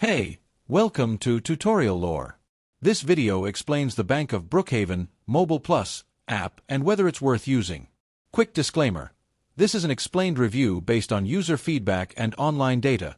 Hey, welcome to Tutorial Lore. This video explains the Bank of Brookhaven Mobile Plus app and whether it's worth using. Quick disclaimer. This is an explained review based on user feedback and online data,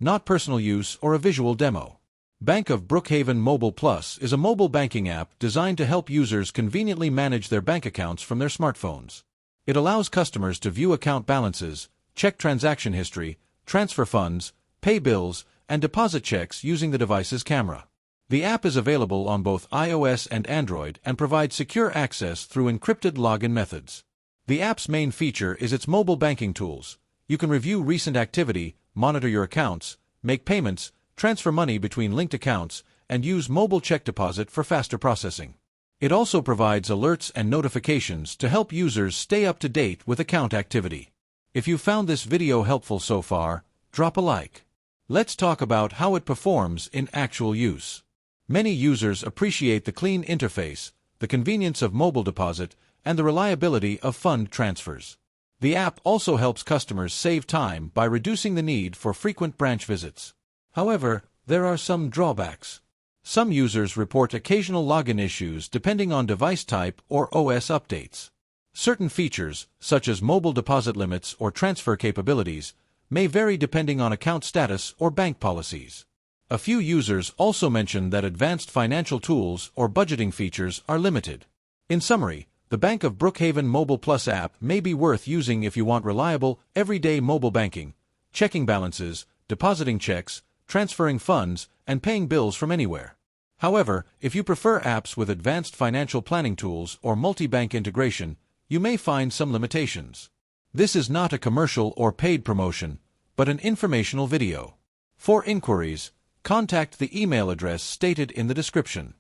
not personal use or a visual demo. Bank of Brookhaven Mobile Plus is a mobile banking app designed to help users conveniently manage their bank accounts from their smartphones. It allows customers to view account balances, check transaction history, transfer funds, pay bills, and deposit checks using the device's camera. The app is available on both iOS and Android and provides secure access through encrypted login methods. The app's main feature is its mobile banking tools. You can review recent activity, monitor your accounts, make payments, transfer money between linked accounts, and use mobile check deposit for faster processing. It also provides alerts and notifications to help users stay up to date with account activity. If you found this video helpful so far, drop a like. Let's talk about how it performs in actual use. Many users appreciate the clean interface, the convenience of mobile deposit, and the reliability of fund transfers. The app also helps customers save time by reducing the need for frequent branch visits. However, there are some drawbacks. Some users report occasional login issues depending on device type or OS updates. Certain features, such as mobile deposit limits or transfer capabilities, may vary depending on account status or bank policies. A few users also mention that advanced financial tools or budgeting features are limited. In summary, the Bank of Brookhaven Mobile Plus app may be worth using if you want reliable, everyday mobile banking, checking balances, depositing checks, transferring funds, and paying bills from anywhere. However, if you prefer apps with advanced financial planning tools or multi-bank integration, you may find some limitations. This is not a commercial or paid promotion, but an informational video. For inquiries, contact the email address stated in the description.